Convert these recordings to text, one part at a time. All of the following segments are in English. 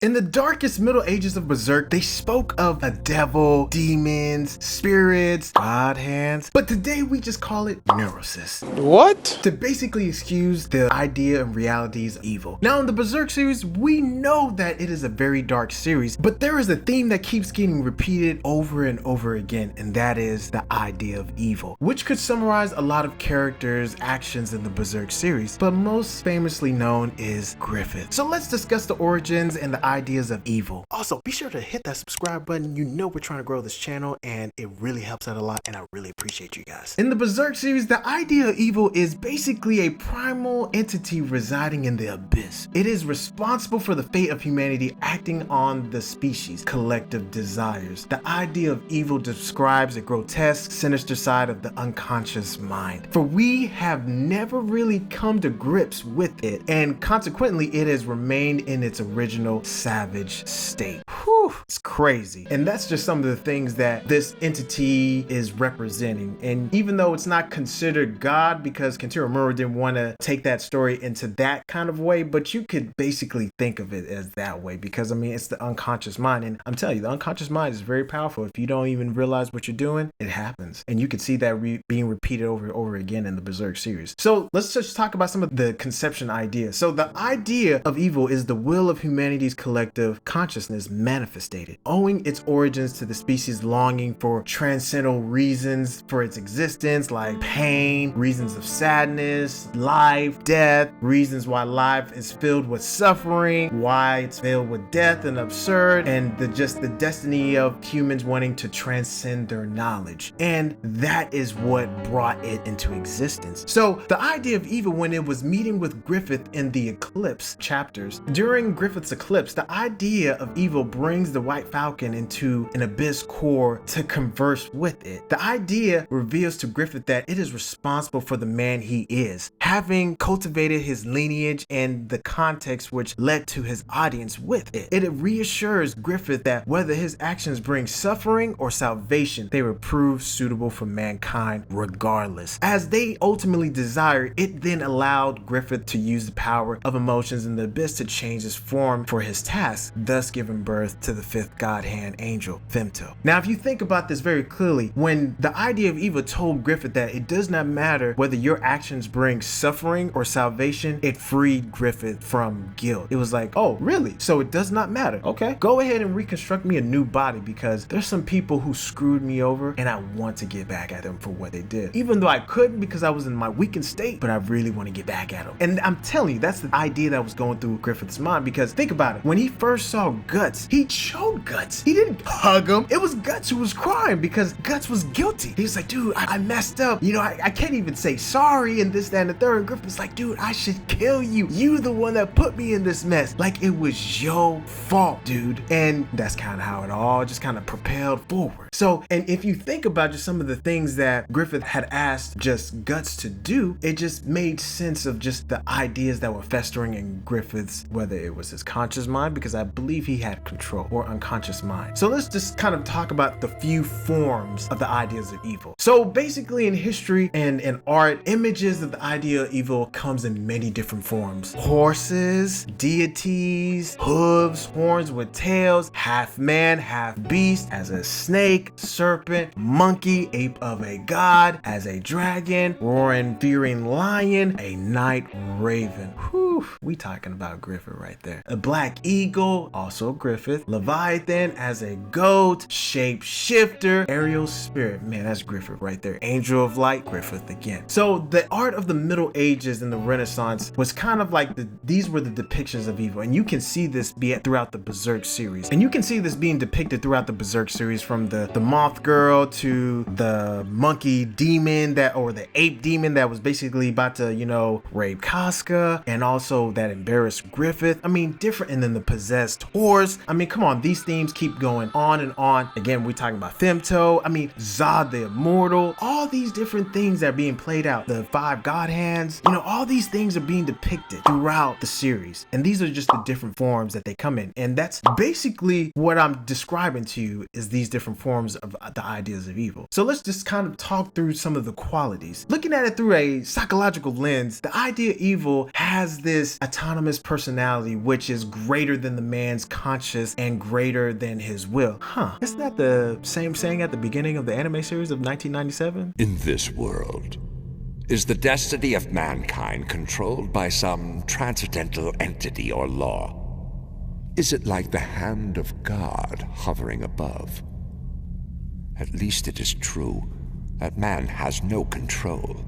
In the darkest Middle Ages of Berserk, they spoke of a devil, demons, spirits, god hands, but today we just call it neurosis. What? To basically excuse the idea and realities of evil. Now in the Berserk series, we know that it is a very dark series, but there is a theme that keeps getting repeated over and over again, and that is the idea of evil, which could summarize a lot of characters' actions in the Berserk series, but most famously known is Griffith. So let's discuss the origins and the ideas of evil. Also, be sure to hit that subscribe button. You know we're trying to grow this channel and it really helps out a lot, and I really appreciate you guys. In the Berserk series, the idea of evil is basically a primal entity residing in the abyss. It is responsible for the fate of humanity, acting on the species' collective desires. The idea of evil describes a grotesque, sinister side of the unconscious mind. For we have never really come to grips with it, and consequently it has remained in its original savage state. Whew, it's crazy. And that's just some of the things that this entity is representing. And even though it's not considered God, because Kentaro Miura didn't want to take that story into that kind of way, but you could basically think of it as that way, because I mean, it's the unconscious mind. And I'm telling you, the unconscious mind is very powerful. If you don't even realize what you're doing, it happens. And you can see that being repeated over and over again in the Berserk series. So let's just talk about some of the conception ideas. So the idea of evil is the will of humanity's collective consciousness manifested, owing its origins to the species longing for transcendental reasons for its existence, like pain, reasons of sadness, life, death, reasons why life is filled with suffering, why it's filled with death and absurd, and just the destiny of humans wanting to transcend their knowledge. And that is what brought it into existence. So the idea of evil, when it was meeting with Griffith in the Eclipse chapters, during Griffith's eclipse, the idea of evil brings the White Falcon into an abyss core to converse with it. The idea reveals to Griffith that it is responsible for the man he is, having cultivated his lineage and the context which led to his audience with it. It reassures Griffith that whether his actions bring suffering or salvation, they will prove suitable for mankind regardless. As they ultimately desire, it then allowed Griffith to use the power of emotions in the abyss to change his form for his task, thus giving birth to the fifth god hand angel, Femto. Now, if you think about this very clearly, when the idea of evil told Griffith that it does not matter whether your actions bring suffering or salvation, it freed Griffith from guilt. It was like, oh, really? So it does not matter. Okay, go ahead and reconstruct me a new body, because there's some people who screwed me over and I want to get back at them for what they did. Even though I couldn't because I was in my weakened state, but I really want to get back at them. And I'm telling you, that's the idea that was going through Griffith's mind, because think about it. When he first saw Guts, he showed Guts. He didn't hug him. It was Guts who was crying because Guts was guilty. He was like, dude, I messed up. You know, I can't even say sorry and this, that, and the third. And Griffith's like, dude, I should kill you. You the one that put me in this mess. Like, it was your fault, dude. And that's kind of how it all just kind of propelled forward. So, and if you think about just some of the things that Griffith had asked just Guts to do, it just made sense of just the ideas that were festering in Griffith's, whether it was his conscious mind, because I believe he had control, or unconscious mind. So let's just kind of talk about the few forms of the ideas of evil. So basically in history and in art, images of the idea of evil comes in many different forms. Horses, deities, hooves, horns with tails, half man, half beast, as a snake, serpent, monkey, ape of a god, as a dragon, roaring, fearing lion, a night raven. Whew, we talking about Griffith right there. A black eagle, also Griffith. Leviathan as a goat, shapeshifter, aerial spirit. Man, that's Griffith right there. Angel of light, Griffith again. So the art of the Middle Ages and the Renaissance was kind of like these were the depictions of evil, and you can see this throughout the Berserk series. And you can see this being depicted throughout the Berserk series, from the moth girl to the monkey demon or the ape demon that was basically about to, you know, rape Casca, and also that embarrassed Griffith. I mean, different, and then the possessed horse. I mean, come on, these themes keep going on and on. Again, we're talking about Femto. I mean, Zod the Immortal. All these different things that are being played out. The five god hands. You know, all these things are being depicted throughout the series. And these are just the different forms that they come in. And that's basically what I'm describing to you, is these different forms terms of the ideas of evil. So let's just kind of talk through some of the qualities. Looking at it through a psychological lens, the idea of evil has this autonomous personality which is greater than the man's conscious and greater than his will. Isn't that the same saying at the beginning of the anime series of 1997? In this world, is the destiny of mankind controlled by some transcendental entity or law? Is it like the hand of God hovering above? At least it is true that man has no control,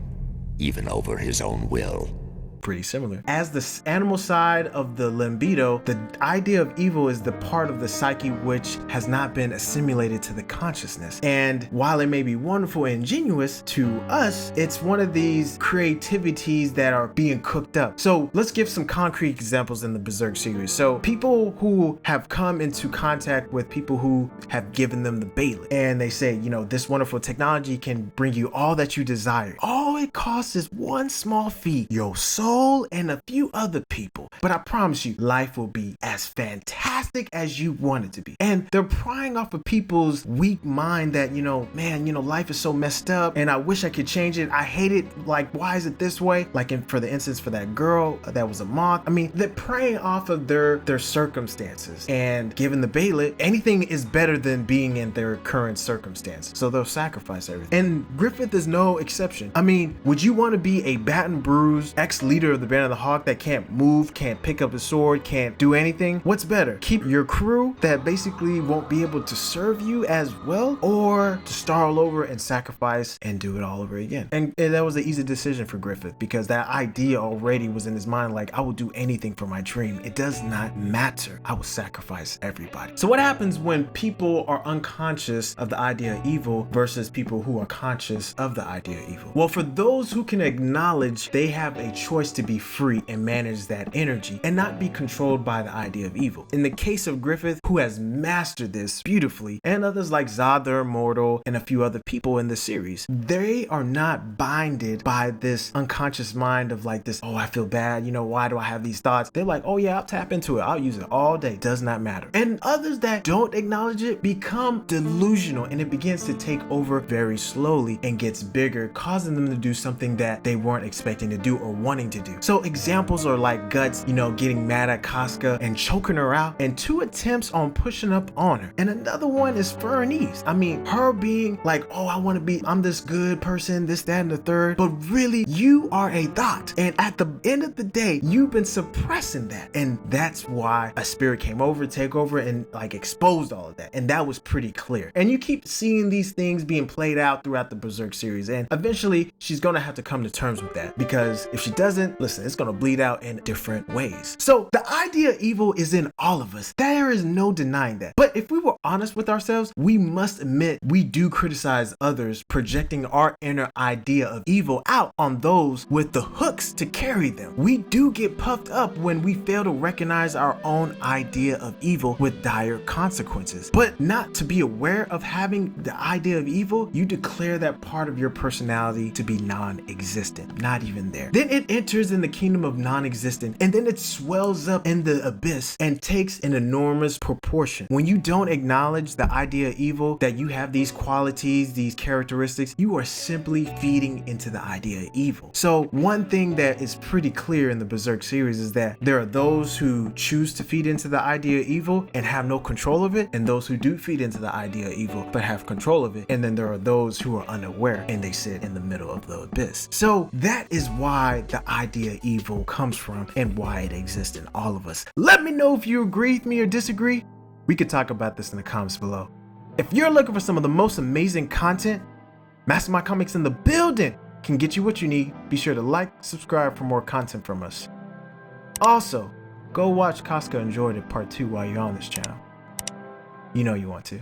even over his own will. Pretty similar. As the animal side of the libido, the idea of evil is the part of the psyche which has not been assimilated to the consciousness. And while it may be wonderful and ingenuous to us, it's one of these creativities that are being cooked up. So let's give some concrete examples in the Berserk series. So people who have come into contact with people who have given them the Bailet, and they say, you know, this wonderful technology can bring you all that you desire. All it costs is one small fee, your soul and a few other people. But I promise you, life will be as fantastic as you want it to be. And they're prying off of people's weak mind that, man, life is so messed up and I wish I could change it. I hate it. Like, why is it this way? Like for the instance, for that girl that was a moth. I mean, they're preying off of their circumstances, and given the Bailet, anything is better than being in their current circumstance. So they'll sacrifice everything. And Griffith is no exception. I mean, would you want to be a battered and bruised ex-leader of the Band of the Hawk that can't move, can't pick up a sword, can't do anything? What's better? Keep your crew that basically won't be able to serve you as well, or to start all over and sacrifice and do it all over again? And that was an easy decision for Griffith, because that idea already was in his mind, like, I will do anything for my dream. It does not matter. I will sacrifice everybody. So what happens when people are unconscious of the idea of evil versus people who are conscious of the idea of evil? Well, for those who can acknowledge they have a choice to be free and manage that energy and not be controlled by the idea of evil. In the case of Griffith, who has mastered this beautifully, and others like Zod the Immortal and a few other people in the series, they are not binded by this unconscious mind of like this, oh, I feel bad, why do I have these thoughts? They're like, oh yeah, I'll tap into it, I'll use it all day, does not matter. And others that don't acknowledge it become delusional, and it begins to take over very slowly and gets bigger, causing them to do something that they weren't expecting to do or wanting to do. So examples are like Guts, getting mad at Casca and choking her out, and 2 attempts on pushing up on her. And another one is Fernice. I mean, her being like, oh, I'm this good person, this, that, and the third, but really you are a thought. And at the end of the day, you've been suppressing that. And that's why a spirit came over, take over, and like exposed all of that. And that was pretty clear. And you keep seeing these things being played out throughout the Berserk series. And eventually she's going to have to come to terms with that, because if she doesn't, listen, it's going to bleed out in different ways. So the idea of evil is in all of us. There is no denying that. But if we were honest with ourselves, we must admit we do criticize others, projecting our inner idea of evil out on those with the hooks to carry them. We do get puffed up when we fail to recognize our own idea of evil with dire consequences. But not to be aware of having the idea of evil, you declare that part of your personality to be non-existent, not even there. Then it enters in the kingdom of non-existent, and then it swells up in the abyss and takes an enormous proportion. When you don't acknowledge the idea of evil, that you have these qualities, these characteristics, you are simply feeding into the idea of evil. So one thing that is pretty clear in the Berserk series is that there are those who choose to feed into the idea of evil and have no control of it, and those who do feed into the idea of evil but have control of it, and then there are those who are unaware and they sit in the middle of the abyss. So that is why the idea of evil comes from and why it exists in all of us. Let me know if you agree with me or disagree. We could talk about this in the comments below. If you're looking for some of the most amazing content, Mastermind Comics in the building can get you what you need. Be sure to like, subscribe for more content from us. Also, go watch Casca Enjoyed It Part 2 while you're on this channel. You know you want to.